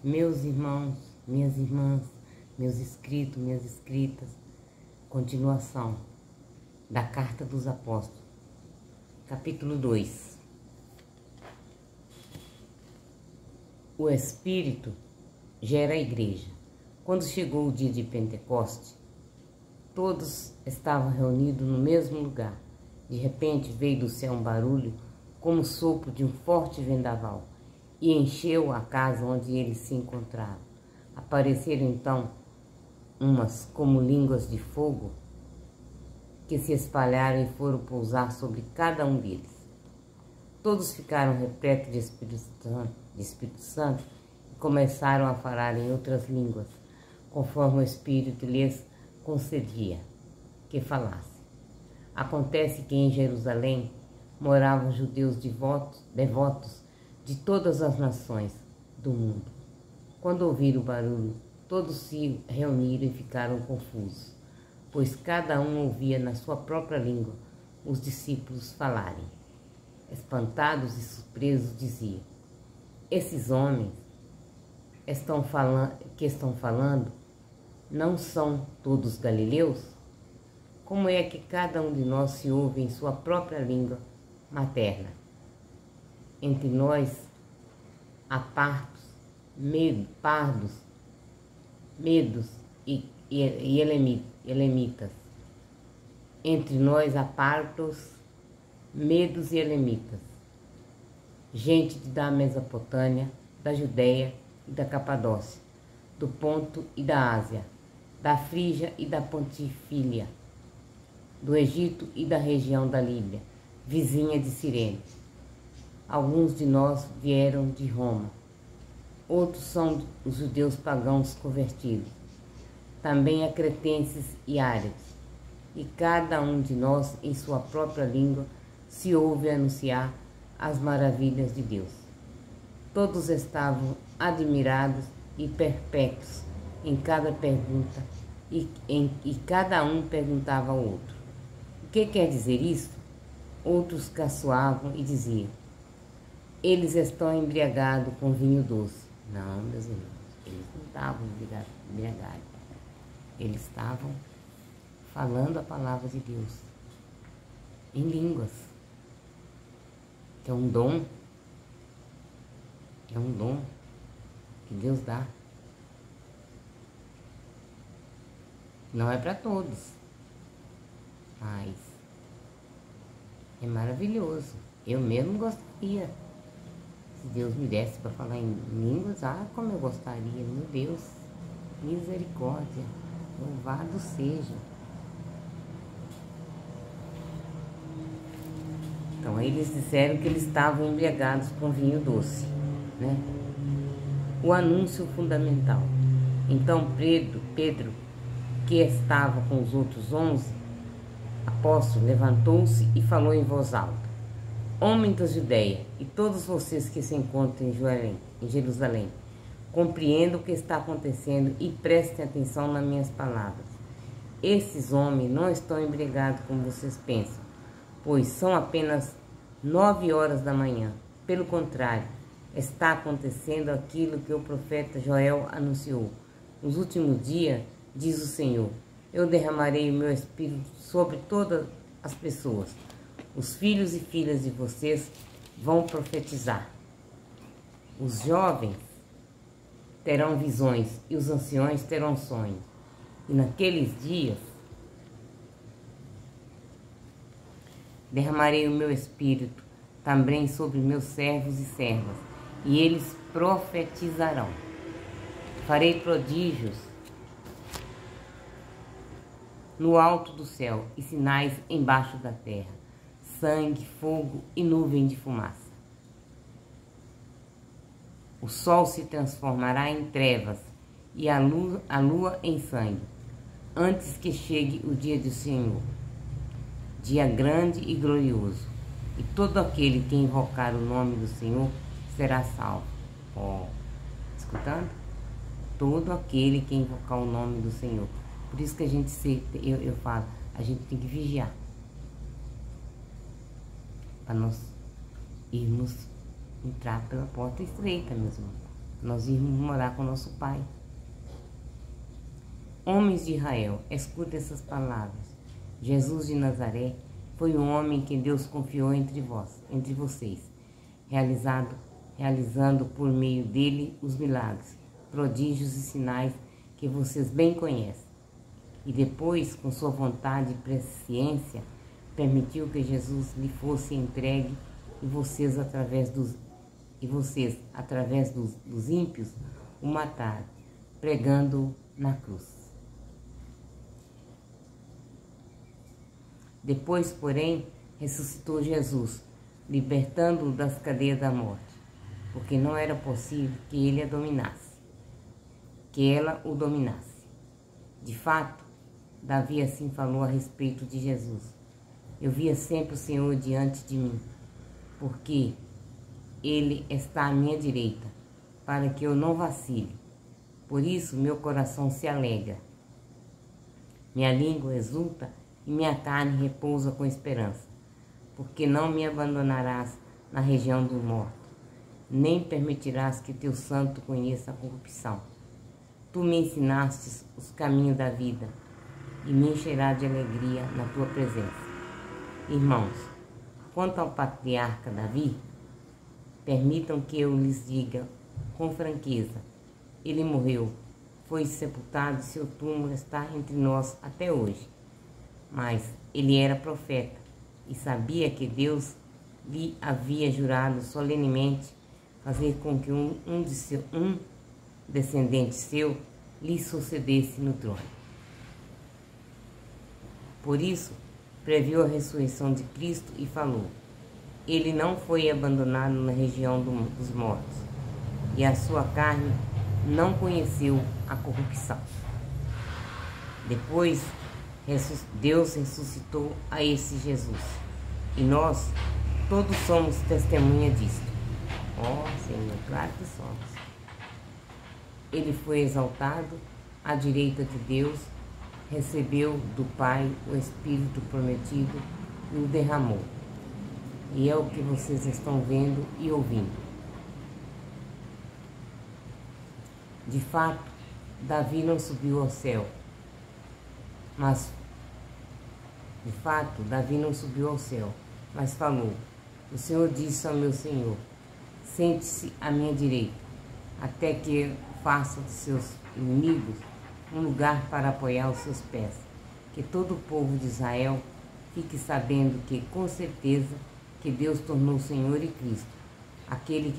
Meus irmãos, minhas irmãs, meus inscritos, minhas inscritas, continuação da Carta dos Apóstolos, capítulo 2. O Espírito gera a igreja. Quando chegou o dia de Pentecoste, todos estavam reunidos no mesmo lugar. De repente veio do céu um barulho, como o sopro de um forte vendaval, e encheu a casa onde eles se encontravam. Apareceram então umas como línguas de fogo, que se espalharam e foram pousar sobre cada um deles. Todos ficaram repletos de Espírito Santo e começaram a falar em outras línguas, conforme o Espírito lhes concedia que falassem. Acontece que em Jerusalém moravam judeus devotos de todas as nações do mundo. Quando ouviram o barulho, todos se reuniram e ficaram confusos, pois cada um ouvia na sua própria língua os discípulos falarem. Espantados e surpresos diziam: esses homens que estão falando não são todos galileus? Como é que cada um de nós se ouve em sua própria língua materna? Entre nós há pardos, medos e elemitas. Entre nós há partos, medos e elemitas. Gente da Mesopotâmia, da Judéia e da Capadócia, do Ponto e da Ásia, da Frígia e da Pontifília, do Egito e da região da Líbia, vizinha de Cirene. Alguns de nós vieram de Roma, outros são os judeus pagãos convertidos. Também há cretenses e árabes, e cada um de nós, em sua própria língua, se ouve anunciar as maravilhas de Deus. Todos estavam admirados e perplexos em cada pergunta, e cada um perguntava ao outro: o que quer dizer isso? Outros caçoavam e diziam: eles estão embriagados com vinho doce. Não, meus irmãos, eles não estavam embriagados. Eles estavam falando a palavra de Deus em línguas, que é um dom que Deus dá. Não é para todos, mas é maravilhoso. Eu mesmo gostaria. Se Deus me desse para falar em línguas, como eu gostaria, meu Deus, misericórdia, louvado seja. Então, eles disseram que eles estavam embriagados com vinho doce, né? O anúncio fundamental. Então, Pedro, que estava com os outros 11 apóstolos, levantou-se e falou em voz alta: homens da Judéia e todos vocês que se encontram em Jerusalém, compreendam o que está acontecendo e prestem atenção nas minhas palavras. Esses homens não estão embriagados como vocês pensam, pois são apenas 9 horas da manhã. Pelo contrário, está acontecendo aquilo que o profeta Joel anunciou. Nos últimos dias, diz o Senhor, eu derramarei o meu espírito sobre todas as pessoas. Os filhos e filhas de vocês vão profetizar. Os jovens terão visões e os anciões terão sonhos. E naqueles dias derramarei o meu espírito também sobre meus servos e servas, e eles profetizarão. Farei prodígios no alto do céu e sinais embaixo da terra: sangue, fogo e nuvem de fumaça. O sol se transformará em trevas e a lua em sangue, antes que chegue o dia do Senhor, dia grande e glorioso. E todo aquele que invocar o nome do Senhor será salvo. Escutando? Todo aquele que invocar o nome do Senhor. Por isso que a gente eu falo, a gente tem que vigiar, para nós irmos entrar pela porta estreita, meus irmãos. nós irmos morar com nosso pai. Homens de Israel, escutem essas palavras. Jesus de Nazaré foi um homem que Deus confiou entre vocês, realizando por meio dele os milagres, prodígios e sinais que vocês bem conhecem. E depois, com sua vontade e presciência, permitiu que Jesus lhe fosse entregue e vocês, através dos ímpios, o mataram, pregando-o na cruz. Depois, porém, ressuscitou Jesus, libertando-o das cadeias da morte, porque não era possível que ele a dominasse, que ela o dominasse. De fato, Davi assim falou a respeito de Jesus: eu via sempre o Senhor diante de mim, porque ele está à minha direita, para que eu não vacile. Por isso meu coração se alegra, minha língua exulta e minha carne repousa com esperança, porque não me abandonarás na região do morto, nem permitirás que teu santo conheça a corrupção. Tu me ensinastes os caminhos da vida, e me encherá de alegria na tua presença. Irmãos, quanto ao patriarca Davi, permitam que eu lhes diga com franqueza: ele morreu, foi sepultado e seu túmulo está entre nós até hoje. Mas ele era profeta e sabia que Deus lhe havia jurado solenemente fazer com que um descendente seu lhe sucedesse no trono. Por isso, previu a ressurreição de Cristo e falou: ele não foi abandonado na região dos mortos, e a sua carne não conheceu a corrupção. Depois, Deus ressuscitou a esse Jesus, e nós todos somos testemunha disto. Senhor, claro que somos. Ele foi exaltado à direita de Deus, recebeu do Pai o Espírito prometido e o derramou. E é o que vocês estão vendo e ouvindo. De fato, Davi não subiu ao céu, mas falou: o Senhor disse ao meu Senhor: sente-se à minha direita, até que eu faça de seus inimigos um lugar para apoiar os seus pés. Que todo o povo de Israel fique sabendo que, com certeza, que Deus tornou Senhor e Cristo, aquele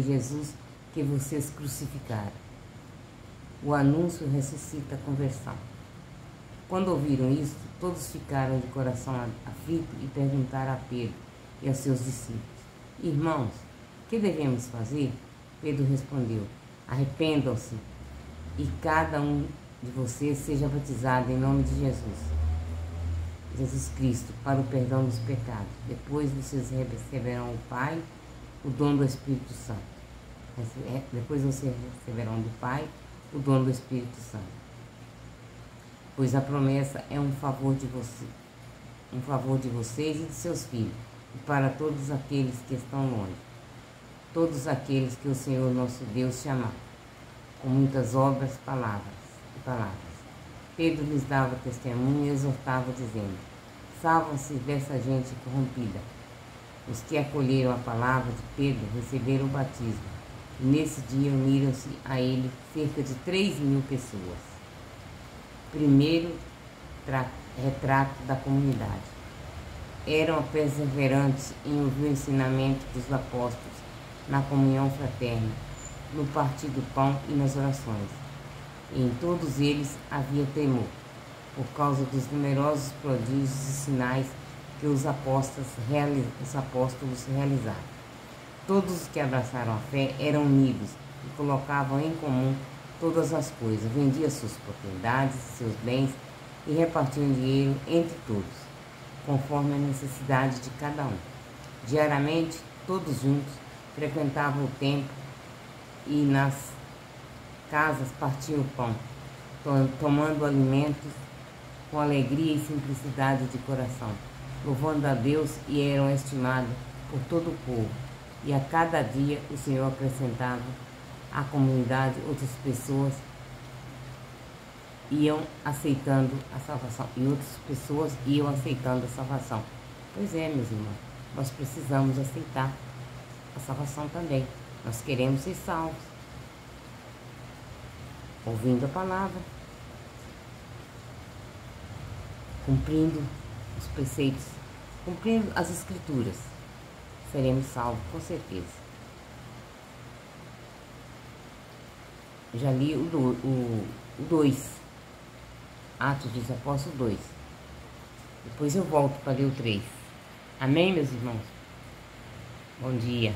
Jesus que vocês crucificaram. O anúncio ressuscita a conversão. Quando ouviram isto, todos ficaram de coração aflito e perguntaram a Pedro e aos seus discípulos: irmãos, que devemos fazer? Pedro respondeu: arrependam-se e cada um de vocês seja batizado em nome de Jesus Cristo, para o perdão dos pecados. Depois vocês receberão o Pai, o dom do Espírito Santo. Depois vocês receberão do Pai o dom do Espírito Santo. Pois a promessa é um favor de vocês e de seus filhos, e para todos aqueles que estão longe, todos aqueles que o Senhor nosso Deus chamar, com muitas palavras. Pedro lhes dava testemunho e exortava, dizendo: salvam-se dessa gente corrompida. Os que acolheram a palavra de Pedro receberam o batismo, e nesse dia uniram-se a ele cerca de 3.000 pessoas. Primeiro retrato da comunidade. Eram perseverantes em ouvir o ensinamento dos apóstolos, na comunhão fraterna, no partir do pão e nas orações. E em todos eles havia temor, por causa dos numerosos prodígios e sinais que os apóstolos realizaram. Todos os que abraçaram a fé eram unidos e colocavam em comum todas as coisas, vendiam suas propriedades, seus bens e repartiam dinheiro entre todos, conforme a necessidade de cada um. Diariamente, todos juntos frequentavam o templo e nas casas partiam o pão, tomando alimentos com alegria e simplicidade de coração, louvando a Deus, e eram estimados por todo o povo. E a cada dia o Senhor acrescentava à comunidade outras pessoas iam aceitando a salvação. E outras pessoas iam aceitando a salvação. Pois é, meus irmãos, nós precisamos aceitar a salvação também. Nós queremos ser salvos. Ouvindo a palavra, cumprindo os preceitos, cumprindo as escrituras, seremos salvos, com certeza. Já li o 2, Atos dos Apóstolos 2. Depois eu volto para ler o 3. Amém, meus irmãos? Bom dia.